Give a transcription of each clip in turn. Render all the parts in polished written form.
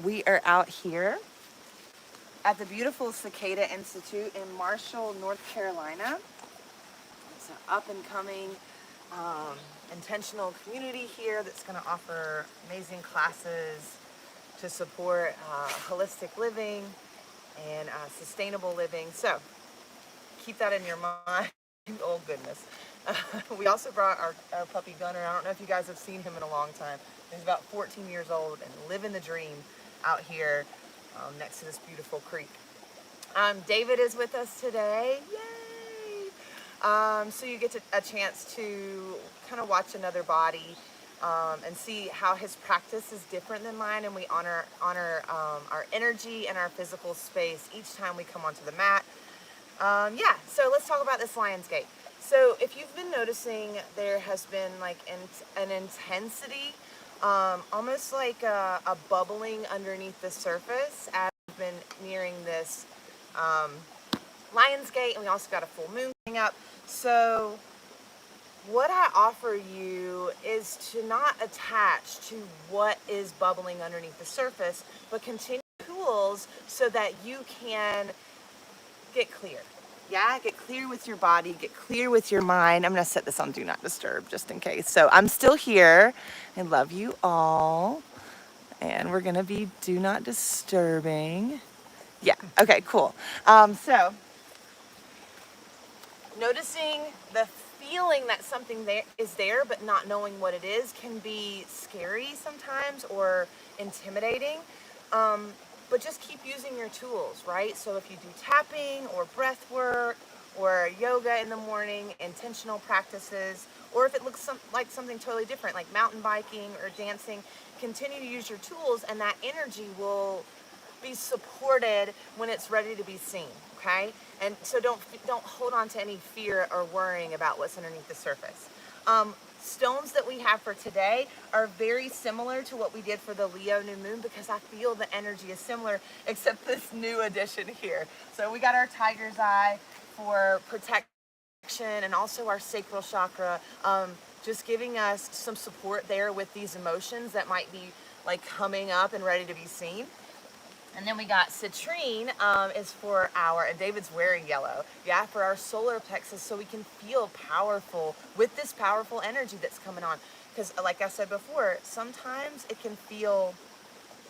We are out here at the beautiful Cicada Institute in Marshall, North Carolina. It's an up-and-coming intentional community here that's going to offer amazing classes to support holistic living and sustainable living. So keep that in your mind. Oh goodness. We also brought our puppy Gunner. I don't know if you guys have seen him in a long time. He's about 14 years old and living the dream out here next to this beautiful creek. David is with us today. Yay! So you get a chance to kind of watch another body and see how his practice is different than mine, and we honor our energy and our physical space each time we come onto the mat. Yeah, so let's talk about this Lion's Gate. So if you've been noticing, there has been like an intensity, almost like a bubbling underneath the surface as we've been nearing this Lion's Gate, and we also got a full moon coming up. So what I offer you is to not attach to what is bubbling underneath the surface, but continue tools so that you can get clear. Yeah, get clear with your body, get clear with your mind. I'm going to set this on Do Not Disturb just in case. So I'm still here. I love you all. And we're going to be Do Not Disturbing. Yeah, okay, cool. So noticing the feeling that something is there but not knowing what it is can be scary sometimes or intimidating. But just keep using your tools, right? So if you do tapping or breath work or yoga in the morning, intentional practices, or if it looks like something totally different, like mountain biking or dancing, continue to use your tools, and that energy will be supported when it's ready to be seen, okay? And so don't hold on to any fear or worrying about what's underneath the surface. Stones that we have for today are very similar to what we did for the Leo new moon, because I feel the energy is similar, except this new addition here. So we got our tiger's eye for protection and also our sacral chakra, just giving us some support there with these emotions that might be like coming up and ready to be seen. And then we got citrine is for and David's wearing yellow, yeah, for our solar plexus, so we can feel powerful with this powerful energy that's coming on. Because like I said before, sometimes it can feel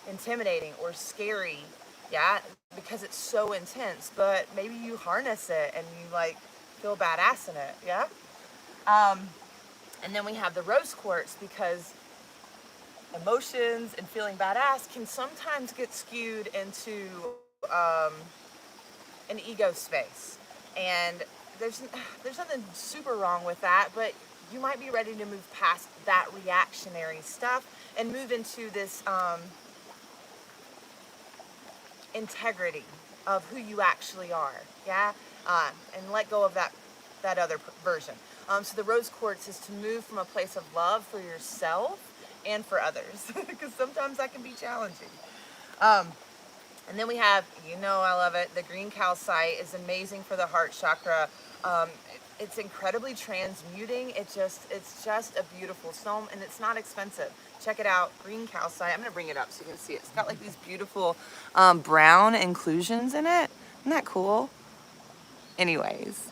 intimidating or scary, yeah, because it's so intense, but maybe you harness it and you like feel badass in it, yeah. And then we have the rose quartz, because emotions and feeling badass can sometimes get skewed into an ego space, and there's nothing super wrong with that, but you might be ready to move past that reactionary stuff and move into this integrity of who you actually are, yeah, and let go of that other version. So the rose quartz is to move from a place of love for yourself and for others, because sometimes that can be challenging. And then we have, I love it, the green calcite is amazing for the heart chakra. It's incredibly transmuting. It's just a beautiful stone, and it's not expensive. Check it out, green calcite. I'm gonna bring it up so you can see it. It's got like these beautiful brown inclusions in it. Isn't that cool? Anyways.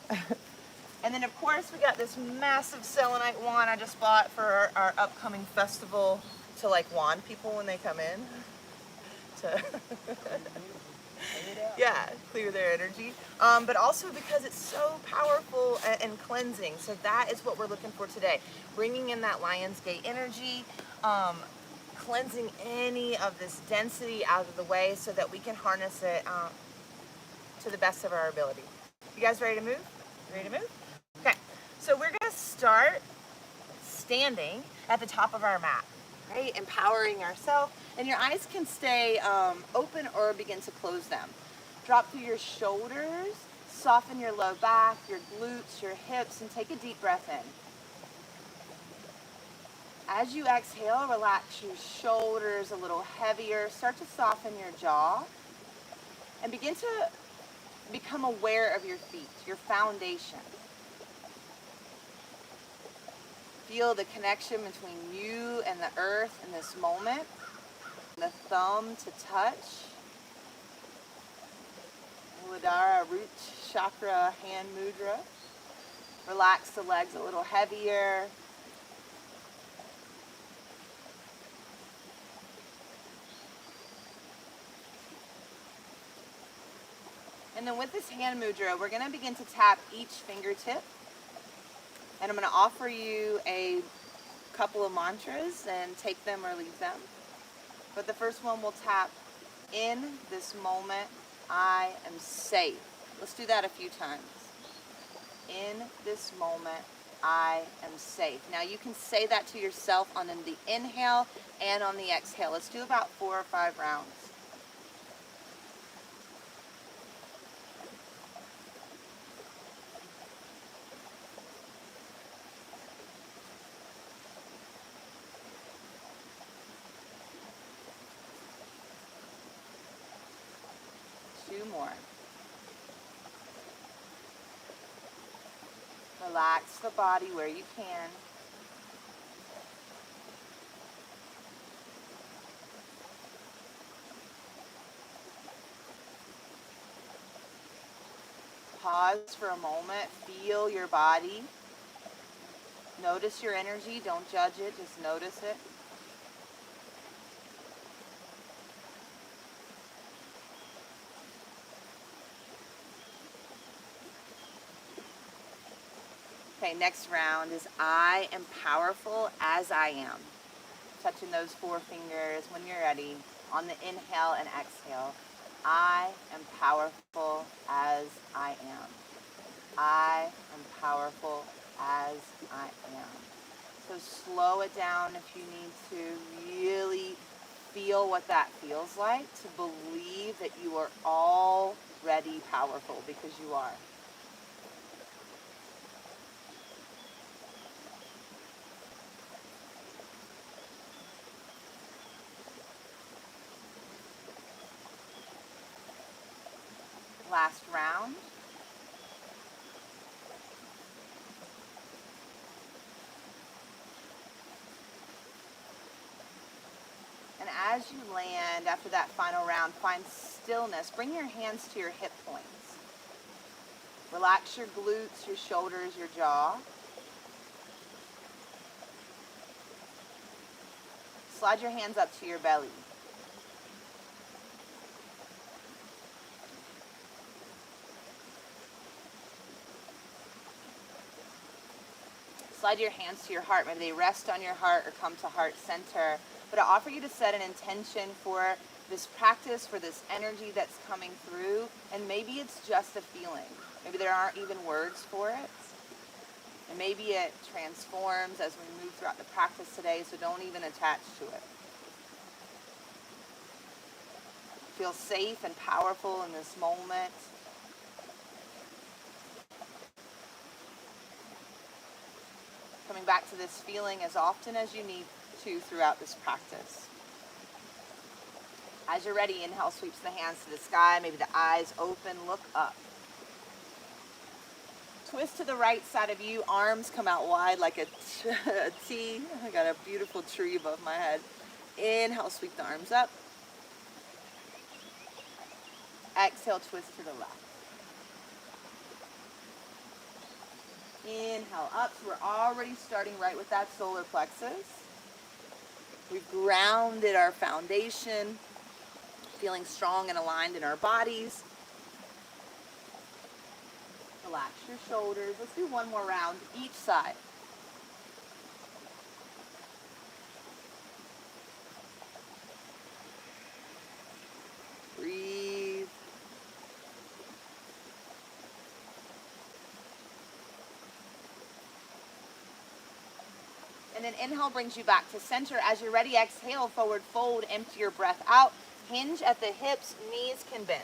And then of course we got this massive selenite wand I just bought for our upcoming festival, to like wand people when they come in to yeah, clear their energy, but also because it's so powerful and cleansing. So that is what we're looking for today, bringing in that Lion's Gate energy, cleansing any of this density out of the way so that we can harness it to the best of our ability. You guys ready to move? Ready to move? Okay, so we're gonna start standing at the top of our mat, right? Empowering ourselves, and your eyes can stay open or begin to close them. Drop through your shoulders, soften your low back, your glutes, your hips, and take a deep breath in. As you exhale, relax your shoulders a little heavier, start to soften your jaw, and begin to become aware of your feet, your foundation. Feel the connection between you and the earth in this moment. the thumb to touch. Muladhara root chakra hand mudra. Relax the legs a little heavier. And then with this hand mudra, we're going to begin to tap each fingertip. And I'm going to offer you a couple of mantras and take them or leave them. But the first one we'll tap, in this moment, I am safe. Let's do that a few times. In this moment, I am safe. Now you can say that to yourself on the inhale and on the exhale. Let's do about 4 or 5 rounds. More. Relax the body where you can. Pause for a moment. Feel your body. Notice your energy. Don't judge it. Just notice it. Okay, next round is I am powerful as I am. Touching those 4 fingers when you're ready on the inhale and exhale. I am powerful as I am. I am powerful as I am. So slow it down if you need to. Really feel what that feels like, to believe that you are already powerful, because you are. Last round. And as you land after that final round, find stillness. Bring your hands to your hip points. Relax your glutes, your shoulders, your jaw. Slide your hands up to your belly. Slide your hands to your heart. Maybe they rest on your heart or come to heart center. But I offer you to set an intention for this practice, for this energy that's coming through. And maybe it's just a feeling. Maybe there aren't even words for it. And maybe it transforms as we move throughout the practice today, so don't even attach to it. Feel safe and powerful in this moment. Coming back to this feeling as often as you need to throughout this practice. As you're ready, inhale sweeps the hands to the sky, maybe the eyes open, look up. Twist to the right side of you, arms come out wide like a T. I got a beautiful tree above my head. Inhale, sweep the arms up. Exhale, twist to the left. Inhale up, so we're already starting right with that solar plexus. We've grounded our foundation, feeling strong and aligned in our bodies. Relax your shoulders. Let's do one more round, each side. Breathe. And then inhale brings you back to center. As you're ready, exhale, forward fold, empty your breath out. Hinge at the hips, knees can bend.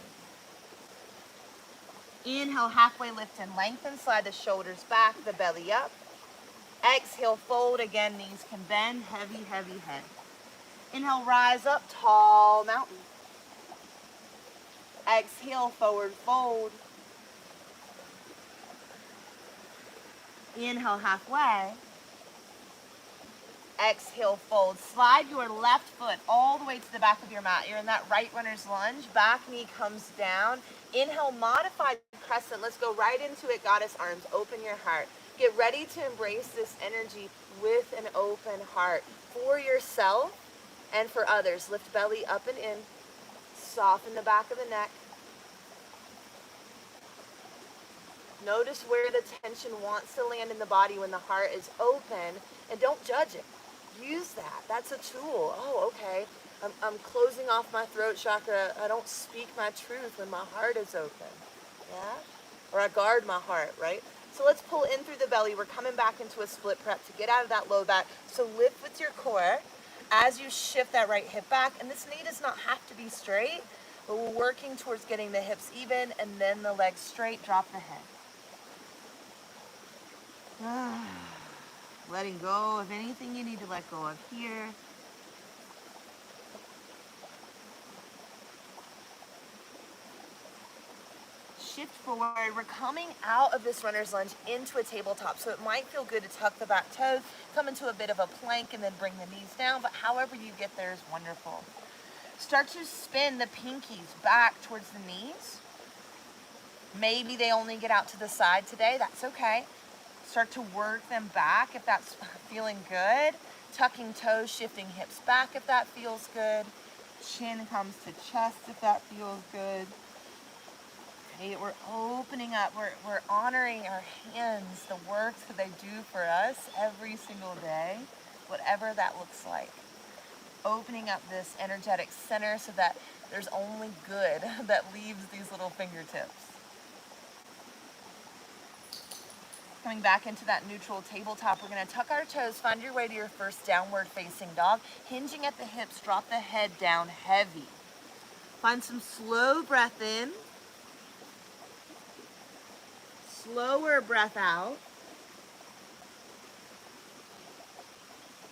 Inhale, halfway lift and lengthen. Slide the shoulders back, the belly up. Exhale, fold again, knees can bend. Heavy, heavy head. Inhale, rise up, tall mountain. Exhale, forward fold. Inhale, halfway. Exhale, fold. Slide your left foot all the way to the back of your mat. You're in that right runner's lunge. Back knee comes down. Inhale, modified crescent. Let's go right into it. Goddess arms. Open your heart. Get ready to embrace this energy with an open heart for yourself and for others. Lift belly up and in. Soften the back of the neck. Notice where the tension wants to land in the body when the heart is open, and don't judge it. Use that. That's a tool. Oh, okay. I'm closing off my throat chakra. I don't speak my truth when my heart is open. Yeah? Or I guard my heart, right? So let's pull in through the belly. We're coming back into a split prep to get out of that low back. So lift with your core as you shift that right hip back. And this knee does not have to be straight, but we're working towards getting the hips even and then the legs straight. Drop the head. Letting go of anything you need to let go of here. Shift forward. We're coming out of this runner's lunge into a tabletop, so it might feel good to tuck the back toes, come into a bit of a plank, and then bring the knees down, but however you get there is wonderful. Start to spin the pinkies back towards the knees. Maybe they only get out to the side today. That's okay. Start to work them back if that's feeling good. Tucking toes, shifting hips back if that feels good. Chin comes to chest if that feels good. Okay, we're opening up. We're honoring our hands, the work that they do for us every single day, whatever that looks like. Opening up this energetic center so that there's only good that leaves these little fingertips. Coming back into that neutral tabletop, we're going to tuck our toes, find your way to your first downward facing dog. Hinging at the hips, drop the head down heavy. Find some slow breath in. Slower breath out.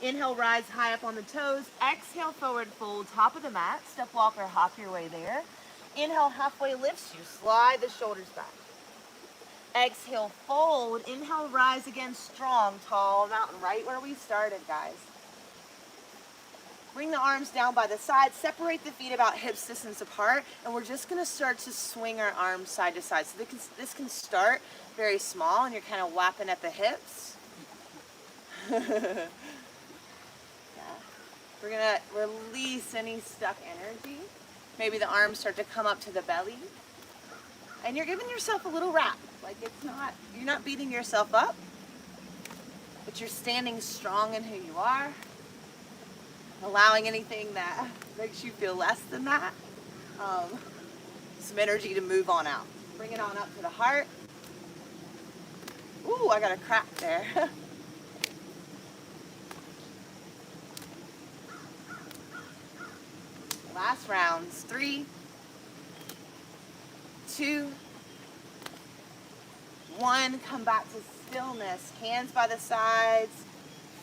Inhale, rise high up on the toes. Exhale, forward fold, top of the mat. Step walk or hop your way there. Inhale, halfway lifts you. Slide the shoulders back. Exhale, fold. Inhale, rise again, strong, tall mountain, right where we started, guys. Bring the arms down by the side. Separate the feet about hips distance apart, and we're just going to start to swing our arms side to side. So this can start very small, and you're kind of whapping at the hips. Yeah. We're going to release any stuck energy. Maybe the arms start to come up to the belly. And you're giving yourself a little wrap. Like you're not beating yourself up, but you're standing strong in who you are, allowing anything that makes you feel less than that, some energy to move on out. Bring it on up to the heart. Ooh, I got a crack there. Last rounds. 3, 2, 1. Come back to stillness. Hands by the sides.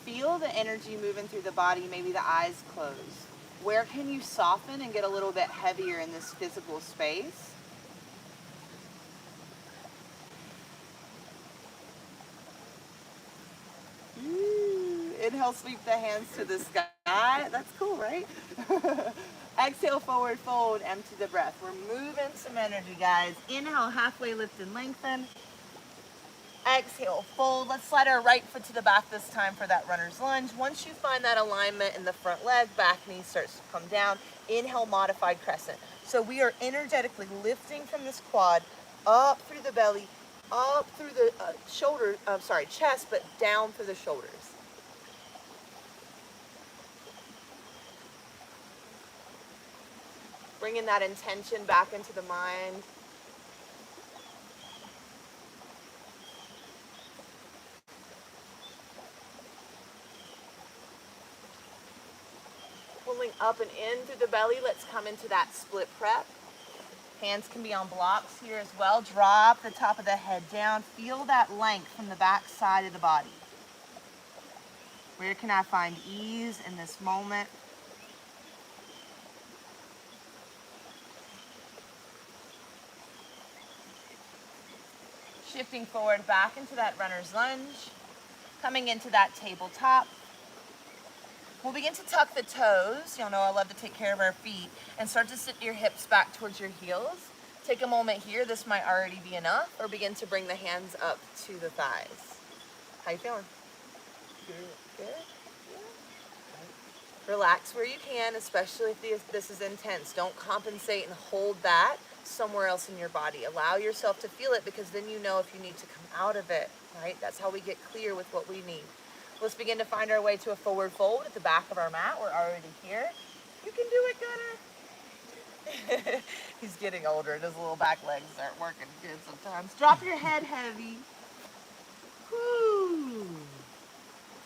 Feel the energy moving through the body. Maybe the eyes close. Where can you soften and get a little bit heavier in this physical space? Ooh, inhale, sweep the hands to the sky. That's cool, right? Exhale, forward fold, empty the breath. We're moving some energy, guys. Inhale, halfway lift and lengthen. Exhale, fold. Let's slide our right foot to the back this time for that runner's lunge. Once you find that alignment in the front leg, back knee starts to come down. Inhale, modified crescent. So we are energetically lifting from this quad up through the belly, up through the chest, but down through the shoulders. Bringing that intention back into the mind. Pulling up and in through the belly. Let's come into that split prep. Hands can be on blocks here as well. Drop the top of the head down. Feel that length from the back side of the body. Where can I find ease in this moment? Shifting forward back into that runner's lunge. Coming into that tabletop. We'll begin to tuck the toes. Y'all know I love to take care of our feet. And start to sit your hips back towards your heels. Take a moment here. This might already be enough. Or begin to bring the hands up to the thighs. How you feeling? Good. Good. Relax where you can, especially if this is intense. Don't compensate and hold that somewhere else in your body. Allow yourself to feel it, because then you know if you need to come out of it, right? That's how we get clear with what we need. Let's begin to find our way to a forward fold at the back of our mat. We're already here. You can do it, Gunner. He's getting older and his little back legs aren't working good sometimes. Drop your head heavy. Whoo.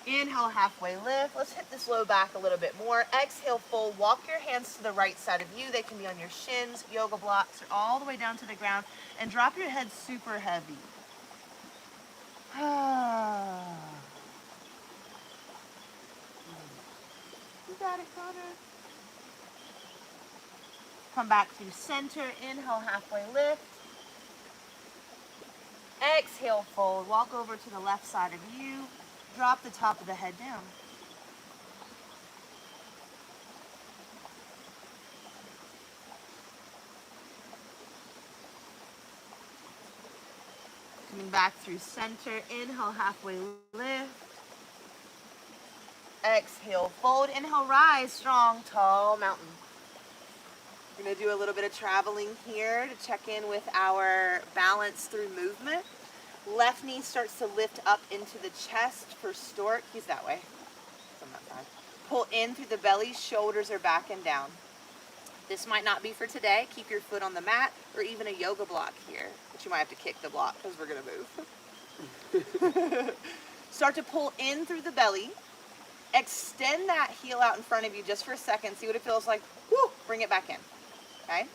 Inhale, halfway lift. Let's hit this low back a little bit more. Exhale, fold. Walk your hands to the right side of you. They can be on your shins, yoga blocks, or all the way down to the ground. And drop your head super heavy. You got it, Connor. Come back to center. Inhale, halfway lift. Exhale, fold. Walk over to the left side of you. Drop the top of the head down. Coming back through center. Inhale, halfway lift. Exhale, fold. Inhale, rise, strong, tall mountain. We're going to do a little bit of traveling here to check in with our balance through movement. Left knee starts to lift up into the chest for stork. He's that way. It's on that side. Pull in through the belly. Shoulders are back and down. This might not be for today. Keep your foot on the mat or even a yoga block here. But you might have to kick the block because we're going to move. Start to pull in through the belly. Extend that heel out in front of you just for a second. See what it feels like. Woo! Bring it back in. Okay?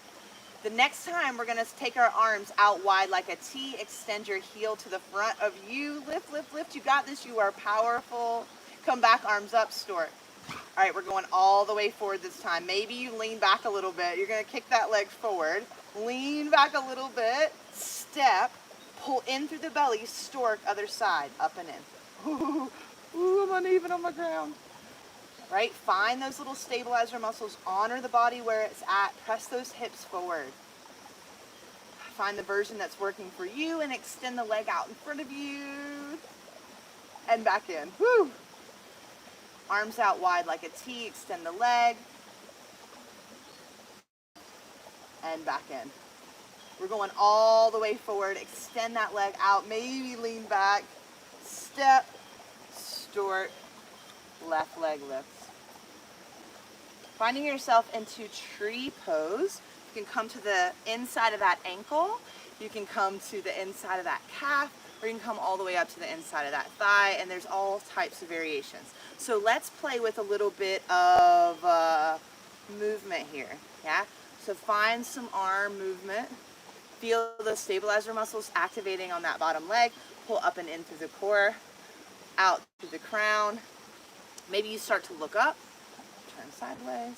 The next time, we're going to take our arms out wide like a T. Extend your heel to the front of you. Lift, lift, lift. You got this. You are powerful. Come back, arms up, stork. All right, we're going all the way forward this time. Maybe you lean back a little bit. You're going to kick that leg forward. Lean back a little bit. Step. Pull in through the belly. Stork, other side. Up and in. Ooh, I'm uneven on my ground. Right? Find those little stabilizer muscles. Honor the body where it's at. Press those hips forward. Find the version that's working for you and extend the leg out in front of you. And back in. Woo! Arms out wide like a T. Extend the leg. And back in. We're going all the way forward. Extend that leg out. Maybe lean back. Step. Stork. Left leg lifts. Finding yourself into tree pose. You can come to the inside of that ankle. You can come to the inside of that calf, or you can come all the way up to the inside of that thigh, and there's all types of variations. So let's play with a little bit of movement here, yeah? So find some arm movement. Feel the stabilizer muscles activating on that bottom leg. Pull up and in through the core, out through the crown. Maybe you start to look up. Turn sideways.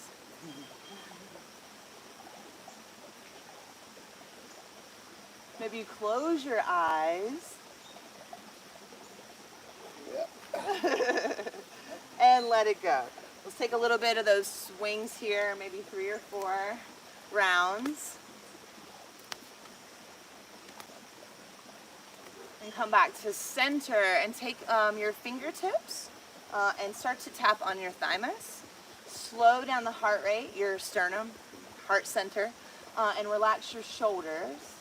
Maybe you close your eyes. And let it go. Let's take a little bit of those swings here, maybe 3 or 4 rounds. And come back to center and take your fingertips and start to tap on your thymus. Slow down the heart rate, your sternum, heart center, and relax your shoulders.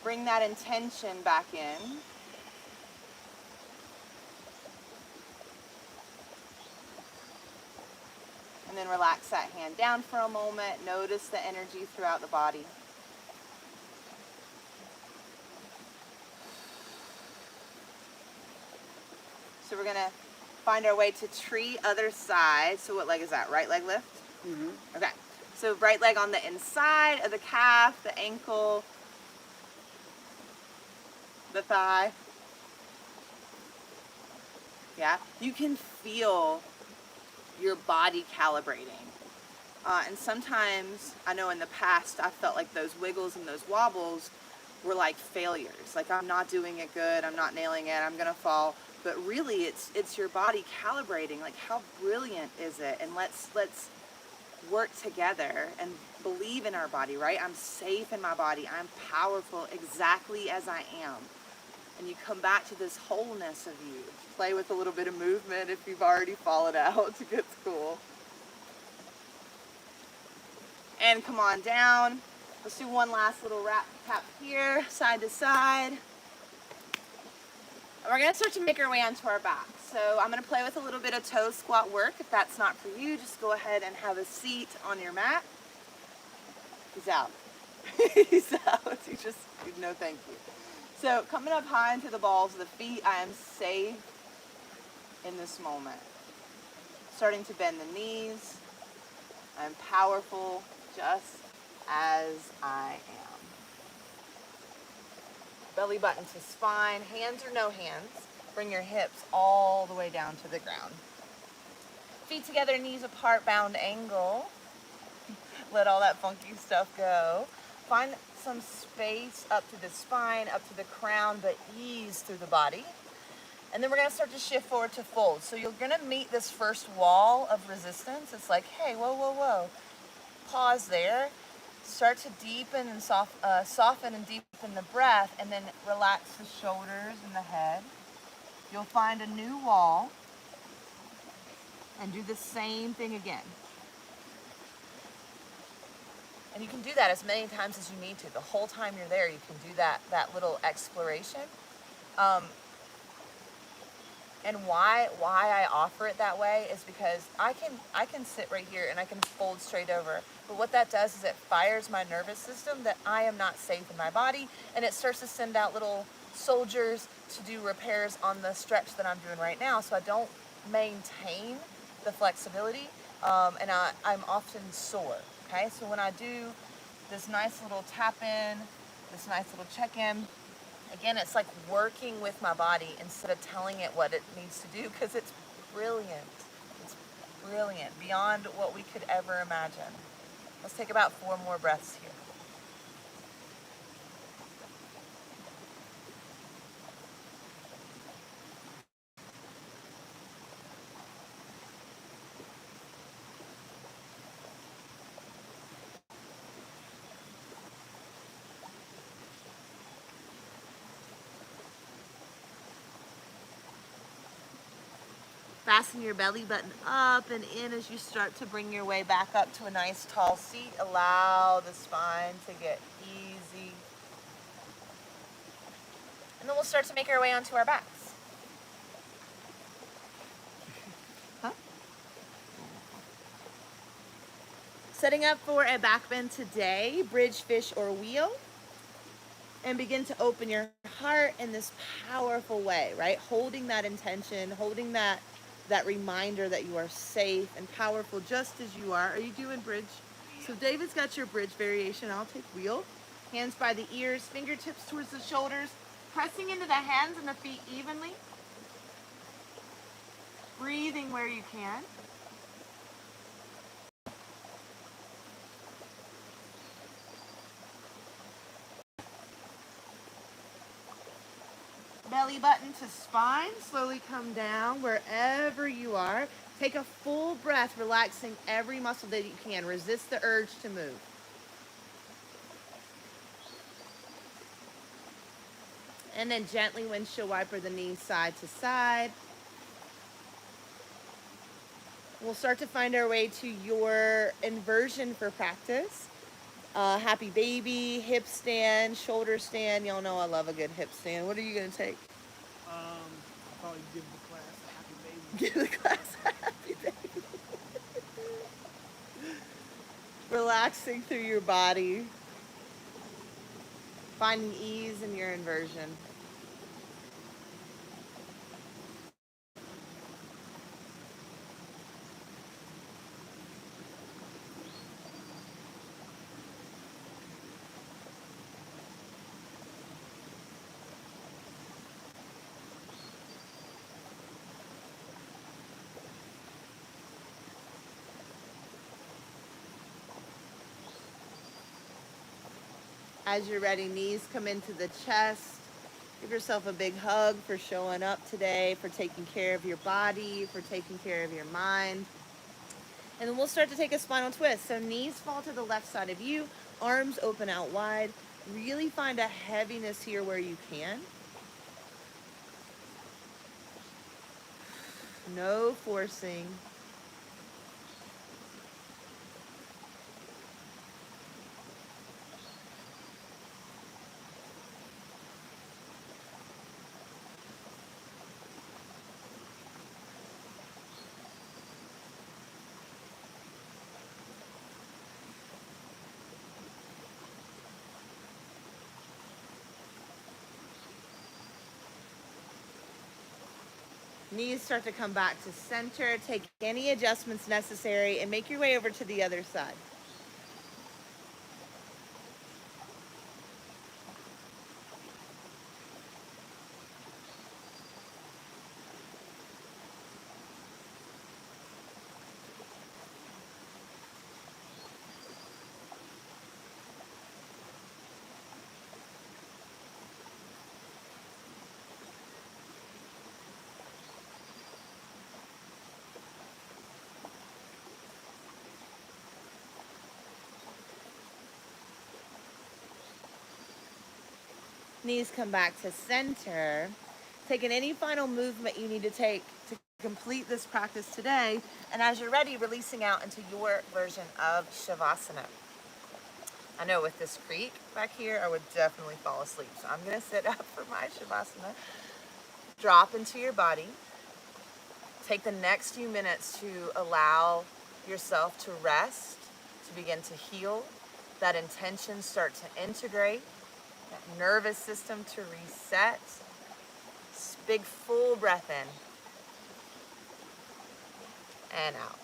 Bring that intention back in. And then relax that hand down for a moment. Notice the energy throughout the body. So we're going to find our way to tree, other side. So what leg is that? Right leg lift? Mm-hmm. Okay. So right leg on the inside of the calf, the ankle, the thigh. Yeah. You can feel your body calibrating. And sometimes, I know in the past, I felt like those wiggles and those wobbles we're like failures. Like, I'm not doing it good, I'm not nailing it, I'm gonna fall. But really, it's your body calibrating, like, how brilliant is it? And let's work together and believe in our body, right? I'm safe in my body. I'm powerful exactly as I am. And you come back to this wholeness of you. Play with a little bit of movement if you've already fallen out. It's cool. And come on down. Let's do one last little tap here, side to side. And we're gonna start to make our way onto our back. So I'm gonna play with a little bit of toe squat work. If that's not for you, just go ahead and have a seat on your mat. He's out. He's out. No thank you. So coming up high into the balls of the feet, I am safe in this moment. Starting to bend the knees. I'm powerful just as I am. Belly button to spine, hands or no hands. Bring your hips all the way down to the ground. Feet together, knees apart, bound angle. Let all that funky stuff go. Find some space up to the spine, up to the crown, but ease through the body. And then we're gonna start to shift forward to fold. So you're gonna meet this first wall of resistance. It's like, hey, whoa, whoa, whoa. Pause there. Start to deepen and soften and deepen the breath, and then relax the shoulders and the head. You'll find a new wall and do the same thing again. And you can do that as many times as you need to. The whole time you're there, you can do that little exploration. And why I offer it that way is because I can sit right here and I can fold straight over. But what that does is it fires my nervous system that I am not safe in my body, and it starts to send out little soldiers to do repairs on the stretch that I'm doing right now, so I don't maintain the flexibility, and I'm often sore. Okay, so when I do this nice little tap in, this nice little check in, again, it's like working with my body instead of telling it what it needs to do, because it's brilliant. It's brilliant, beyond what we could ever imagine. Let's take about 4 more breaths here. Fasten your belly button up and in as you start to bring your way back up to a nice tall seat. Allow the spine to get easy. And then we'll start to make our way onto our backs. Huh? Setting up for a back bend today, bridge, fish, or wheel. And begin to open your heart in this powerful way, right? Holding that intention, holding that reminder that you are safe and powerful just as you are. Are you doing bridge? So David's got your bridge variation. I'll take wheel. Hands by the ears, fingertips towards the shoulders, pressing into the hands and the feet evenly. Breathing where you can. Belly button to spine, slowly come down wherever you are. Take a full breath, relaxing every muscle that you can. Resist the urge to move. And then gently windshield wiper the knees side to side. We'll start to find our way to your inversion for practice. Happy baby, hip stand, shoulder stand. Y'all know I love a good hip stand. What are you going to take? I'll probably give the class a happy baby. Give the class a happy baby. Relaxing through your body. Finding ease in your inversion. As you're ready, knees come into the chest. Give yourself a big hug for showing up today, for taking care of your body, for taking care of your mind. And then we'll start to take a spinal twist. So knees fall to the left side of you, arms open out wide. Really find a heaviness here where you can. No forcing. Knees start to come back to center. Take any adjustments necessary and make your way over to the other side. Knees come back to center. Taking any final movement you need to take to complete this practice today. And as you're ready, releasing out into your version of Shavasana. I know with this creak back here, I would definitely fall asleep. So I'm going to sit up for my Shavasana. Drop into your body. Take the next few minutes to allow yourself to rest, to begin to heal. That intention start to integrate. That nervous system to reset. Big full breath in and out.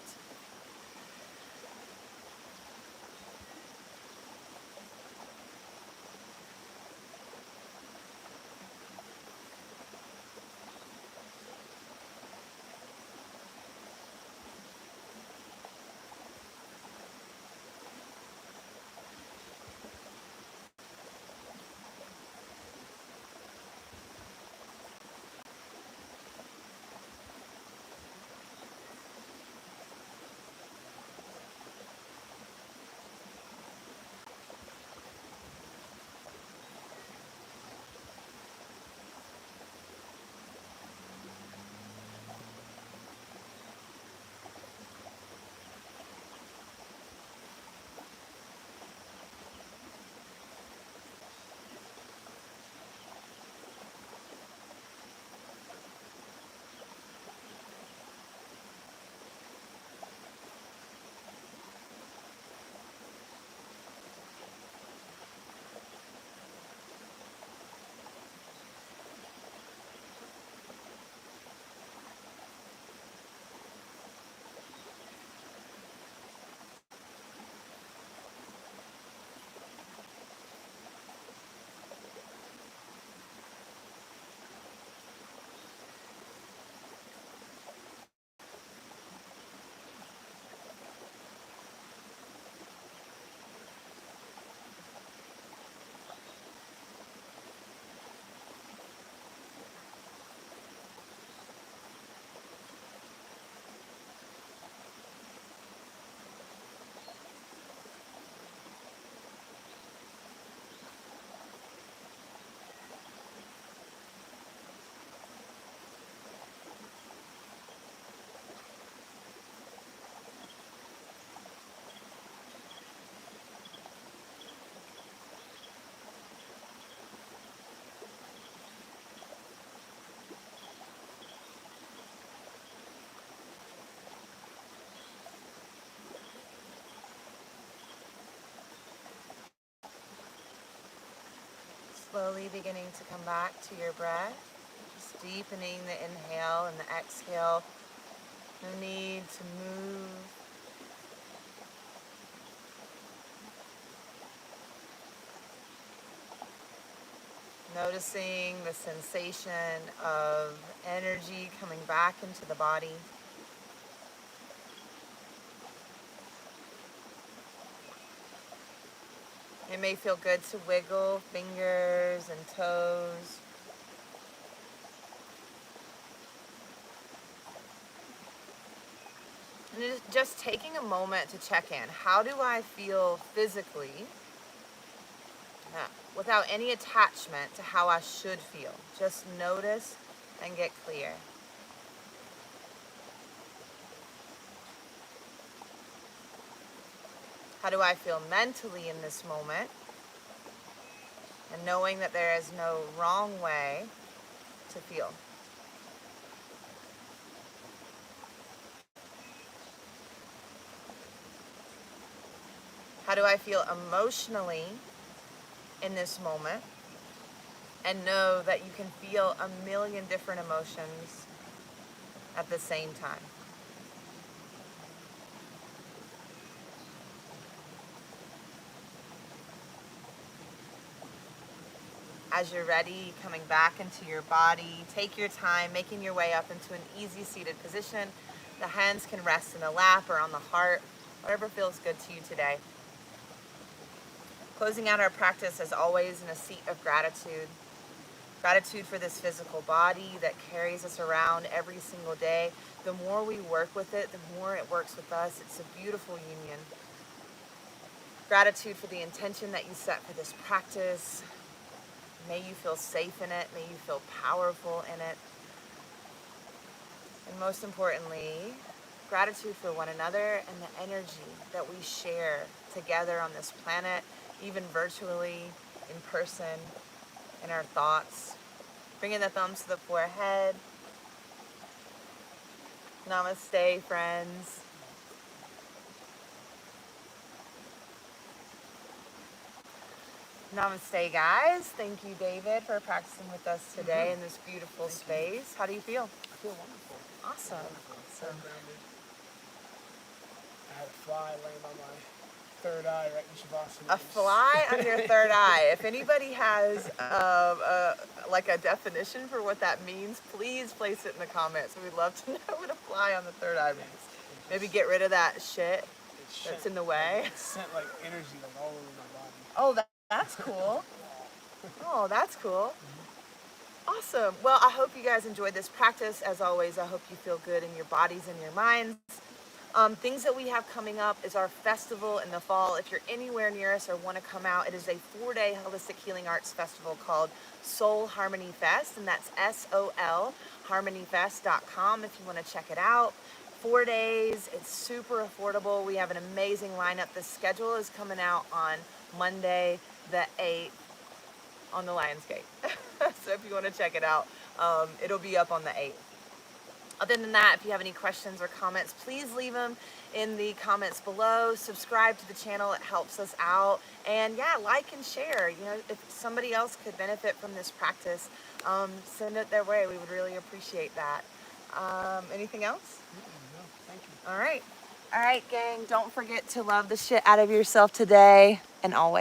Slowly beginning to come back to your breath. Just deepening the inhale and the exhale. No need to move. Noticing the sensation of energy coming back into the body. It may feel good to wiggle fingers and toes. And just taking a moment to check in. How do I feel physically? Without any attachment to how I should feel. Just notice and get clear. How do I feel mentally in this moment? And knowing that there is no wrong way to feel. How do I feel emotionally in this moment? And know that you can feel a million different emotions at the same time. As you're ready, coming back into your body, take your time, making your way up into an easy seated position. The hands can rest in the lap or on the heart, whatever feels good to you today. Closing out our practice, as always, in a seat of gratitude. Gratitude for this physical body that carries us around every single day. The more we work with it, the more it works with us. It's a beautiful union. Gratitude for the intention that you set for this practice. May you feel safe in it. May you feel powerful in it. And most importantly, gratitude for one another and the energy that we share together on this planet, even virtually, in person, in our thoughts. Bringing the thumbs to the forehead. Namaste, friends. Namaste, guys. Thank you, David, for practicing with us today in this beautiful space. How do you feel? I feel wonderful. Awesome. So grounded. I had a fly laying on my third eye right in Shavasana. A fly on your third eye. If anybody has like a definition for what that means, please place it in the comments. We'd love to know what a fly on the third eye means. Maybe get rid of that shit that's in the way. It sent like energy like all over my body. Oh, that's cool. Oh, that's cool. Awesome. Well, I hope you guys enjoyed this practice. As always, I hope you feel good in your bodies and your minds. Things that we have coming up is our festival in the fall. If you're anywhere near us or want to come out, it is a 4-day holistic healing arts festival called Soul Harmony Fest, and that's SOL harmonyfest.com if you want to check it out. 4 days. It's super affordable. We have an amazing lineup. The schedule is coming out on Monday the 8th on the Lionsgate. So if you want to check it out, it'll be up on the 8th. Other than that, if you have any questions or comments, please leave them in the comments below. Subscribe to the channel. It helps us out. And yeah, like and share. You know, if somebody else could benefit from this practice, send it their way. We would really appreciate that. Anything else? No, thank you. All right. All right, gang. Don't forget to love the shit out of yourself today and always.